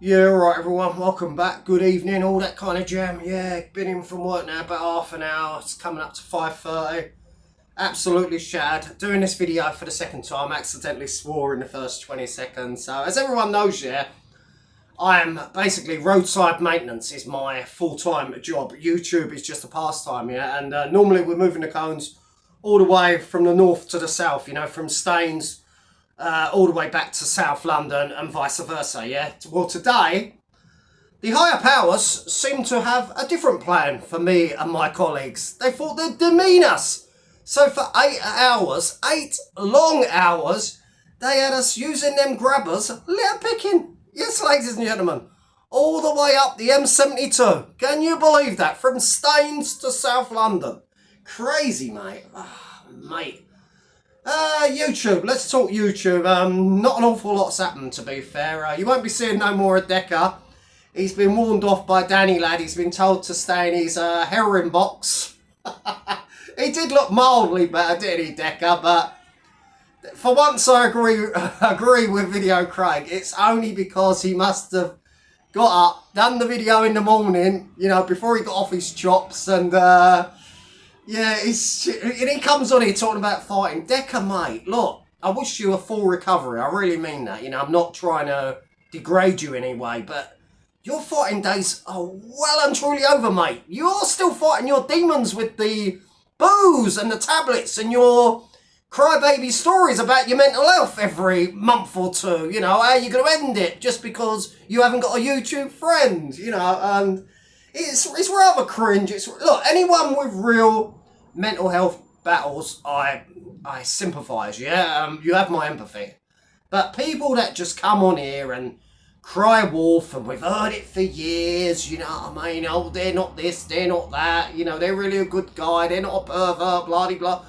Yeah, alright everyone, welcome back, good evening, all that kind of jam. Yeah, been in from work now about half an hour, it's coming up to 5:30. Absolutely shattered. Doing this video for the second time, accidentally swore in the first 20 seconds. So as everyone knows, yeah, I am basically roadside maintenance is my full-time job. YouTube is just a pastime, yeah, and normally we're moving the cones all the way from the north to the south, you know, from Staines all the way back to South London and vice versa, yeah? Well, today, the higher powers seem to have a different plan for me and my colleagues. They thought they'd demean us. So for 8 hours, 8 long hours, they had us using them grabbers, litter picking. Yes, ladies and gentlemen, all the way up the M72. Can you believe that? From Staines to South London. Crazy, mate. Oh, mate. YouTube. Let's talk YouTube. Not an awful lot's happened, to be fair. You won't be seeing no more of Decker. He's been warned off by Danny Lad. He's been told to stay in his heroin box. He did look mildly better, didn't he, Decker? But for once I agree with Video Craig. It's only because he must have got up, done the video in the morning, you know, before he got off his chops, and yeah, and he comes on here talking about fighting. Decker, mate, look, I wish you a full recovery. I really mean that. You know, I'm not trying to degrade you in any way, but your fighting days are well and truly over, mate. You're still fighting your demons with the booze and the tablets and your crybaby stories about your mental health every month or two. You know, how are you going to end it just because you haven't got a YouTube friend? You know, and it's rather cringe. Look, anyone with real mental health battles, I sympathise, yeah? You have my empathy. But people that just come on here and cry wolf, and we've heard it for years, you know what I mean? Oh, they're not this, they're not that, you know, they're really a good guy, they're not a pervert, blah-de-blah.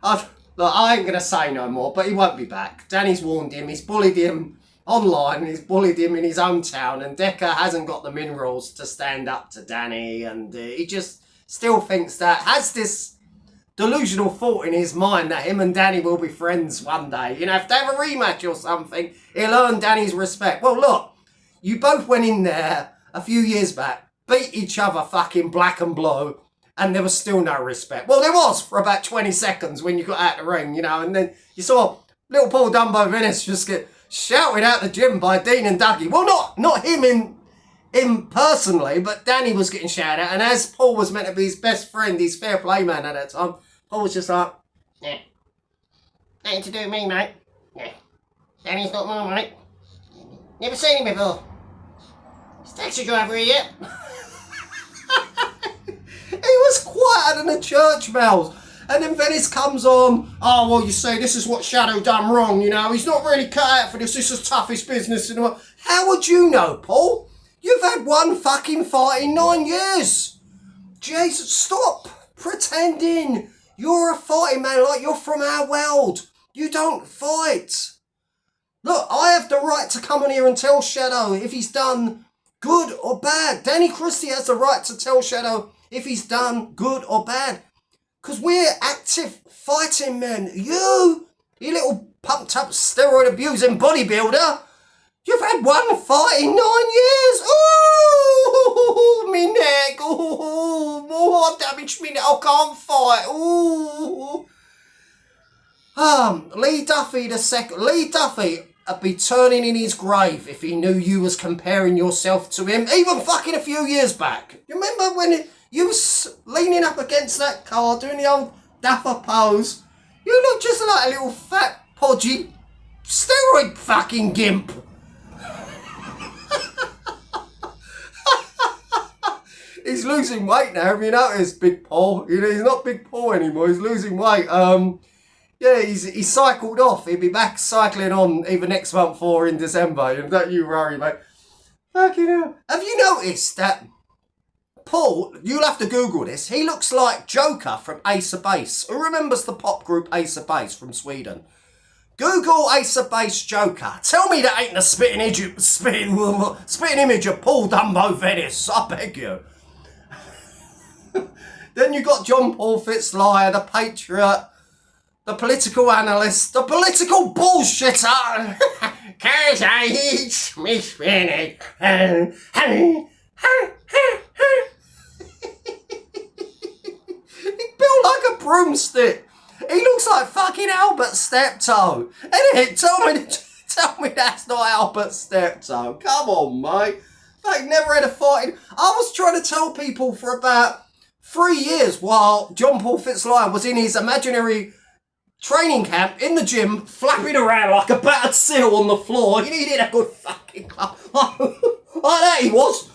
Look, I ain't going to say no more, but he won't be back. Danny's warned him, he's bullied him online, and he's bullied him in his own town, and Decker hasn't got the minerals to stand up to Danny, and he just still thinks that, has this delusional thought in his mind that him and Danny will be friends one day. You know, if they have a rematch or something, he'll earn Danny's respect. Well, look, you both went in there a few years back, beat each other fucking black and blue, and there was still no respect. Well, there was for about 20 seconds when you got out the ring, you know, and then you saw little Paul Dumbo Venice just get shouted out the gym by Dean and Dougie. Well, not him personally, but Danny was getting shouted at, and as Paul was meant to be his best friend, his fair play man at that time, Paul was just like, yeah, nothing to do with me, mate. Yeah, Danny's not my mate. Never seen him before. He's a taxi driver here yet. He was quieter than a church bells. And then Venice comes on, oh, well, you say this is what Shadow done wrong, you know, he's not really cut out for this is toughest business in the world. How would you know, Paul? You've had one fucking fight in 9 years. Jesus, stop pretending you're a fighting man like you're from our world. You don't fight. Look, I have the right to come on here and tell Shadow if he's done good or bad. Danny Christie has the right to tell Shadow if he's done good or bad. Because we're active fighting men. You little pumped up steroid abusing bodybuilder, you've had one fight in 9 years. Ooh, me neck. Ooh, I've damaged me neck. I can't fight. Ooh. Lee Duffy the second. Lee Duffy would be turning in his grave if he knew you was comparing yourself to him, even fucking a few years back. You remember when you was leaning up against that car, doing the old dapper pose? You look just like a little fat, podgy, steroid fucking gimp. He's losing weight now, have you noticed, Big Paul? You know, he's not Big Paul anymore, he's losing weight. Yeah, he's cycled off. He'll be back cycling on either next month or in December. Don't you worry, mate. Fucking hell. Have you noticed that Paul, you'll have to Google this, he looks like Joker from Ace of Base. Who remembers the pop group Ace of Base from Sweden? Google Ace of Base Joker. Tell me that ain't a spitting image of Paul Dumbo Venice, I beg you. Then you got John Paul Fitzlier, the Patriot, the political analyst, the political bullshitter. Cause I eat me spinach. He built like a broomstick. He looks like fucking Albert Steptoe. Innit? Tell me that's not Albert Steptoe. Come on, mate. Like, never had a fight. I was trying to tell people for about 3 years while John Paul Fitzlion was in his imaginary training camp in the gym, flapping around like a battered seal on the floor. He needed a good fucking club. Like that he was.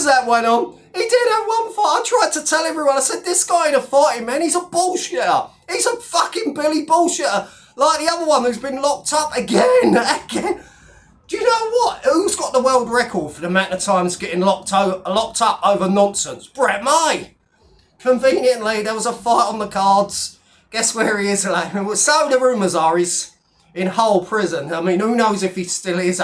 That went on. He did have one fight. I tried to tell everyone. I said, this guy ain't a fighting man. He's a bullshitter. He's a fucking Billy bullshitter. Like the other one who's been locked up again. Do you know what? Who's got the world record for the amount of times getting locked up over nonsense? Brett May. Conveniently, there was a fight on the cards. Guess where he is? Like, so the rumours are he's in Hull prison. I mean, who knows if he still is?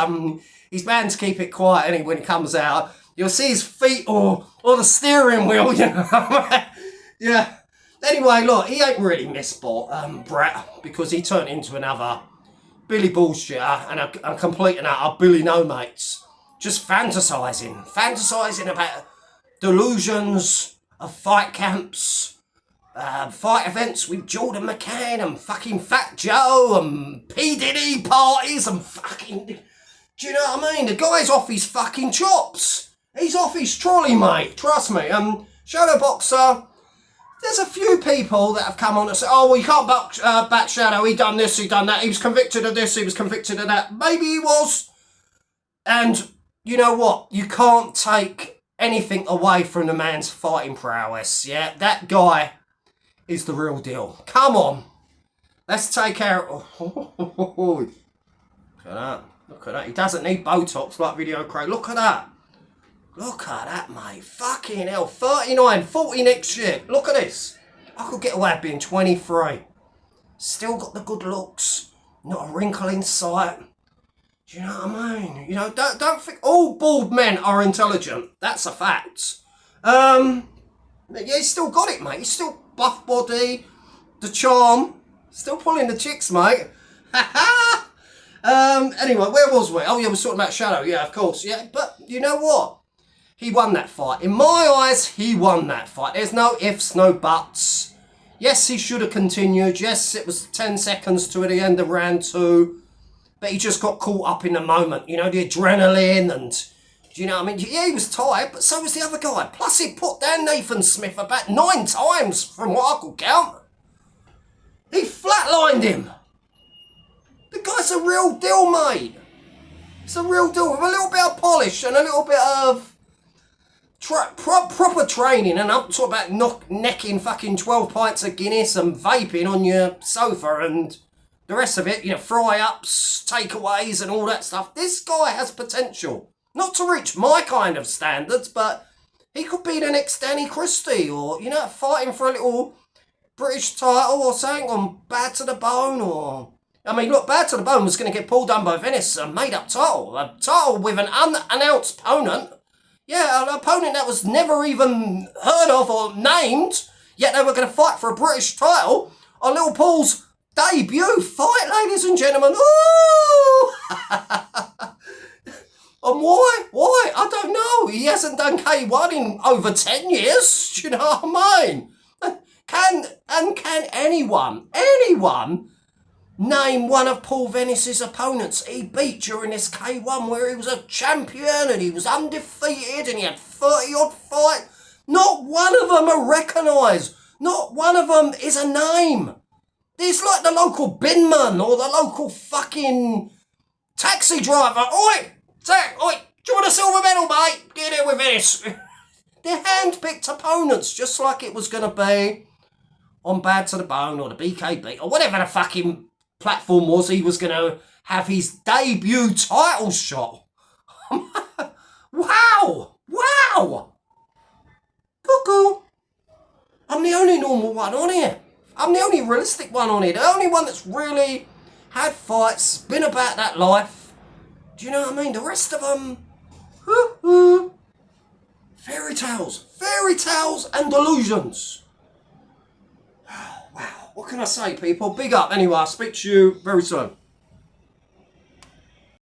He's bound to keep it quiet anyway when he comes out. You'll see his feet or the steering wheel, you know. Yeah. Anyway, look, he ain't really missed Brett, because he turned into another Billy bullshitter and a complete and utter Billy no mates. Just fantasising about delusions of fight camps, fight events with Jordan McCann and fucking Fat Joe and P. Diddy parties and fucking... Do you know what I mean? The guy's off his fucking chops. He's off his trolley, mate. Trust me. Shadow Boxer, there's a few people that have come on and said, oh, well, you can't back Shadow. He done this, he done that. He was convicted of this, he was convicted of that. Maybe he was. And you know what? You can't take anything away from the man's fighting prowess, yeah? That guy is the real deal. Come on. Let's take care of... Look at that. Look at that. He doesn't need Botox like Video Craig. Look at that. Look at that, mate. Fucking hell. 39, 40 next year. Look at this. I could get away with being 23. Still got the good looks. Not a wrinkle in sight. Do you know what I mean? You know, don't think all bald men are intelligent. That's a fact. Yeah, he's still got it, mate. He's still buff body, the charm. Still pulling the chicks, mate. Anyway, where was we? Oh, yeah, we're talking about Shadow. Yeah, of course. Yeah, but you know what? He won that fight. In my eyes, he won that fight. There's no ifs, no buts. Yes, he should have continued. Yes, it was 10 seconds to the end of round 2. But he just got caught up in the moment. You know, the adrenaline and... Do you know what I mean? Yeah, he was tired, but so was the other guy. Plus, he put down Nathan Smith about 9 times from what I could count. He flatlined him. The guy's a real deal, mate. It's a real deal with a little bit of polish and a little bit of... proper training, and I'm talking about necking fucking 12 pints of Guinness and vaping on your sofa and the rest of it, you know, fry-ups, takeaways and all that stuff. This guy has potential. Not to reach my kind of standards, but he could be the next Danny Christie or, you know, fighting for a little British title or something on Bad to the Bone or... I mean, look, Bad to the Bone was going to get pulled down by Venice, a made-up title. A title with an unannounced opponent. Yeah, an opponent that was never even heard of or named, yet they were going to fight for a British title on Little Paul's debut fight, ladies and gentlemen. Ooh! And why? Why? I don't know. He hasn't done K1 in over 10 years. Do you know what I mean? Can anyone name one of Paul Venice's opponents he beat during this K1 where he was a champion and he was undefeated and he had 30-odd fights? Not one of them are recognised. Not one of them is a name. It's like the local binman or the local fucking taxi driver. Oi! Oi! Do you want a silver medal, mate? Get in with Venice. They're hand-picked opponents, just like it was going to be on Bad to the Bone or the BKB or whatever the fucking platform was he was going to have his debut title shot. Wow! Wow! Cuckoo! I'm the only normal one on here. I'm the only realistic one on here. The only one that's really had fights, been about that life. Do you know what I mean? The rest of them, fairy tales and delusions. Wow, what can I say, people? Big up. Anyway, I'll speak to you very soon.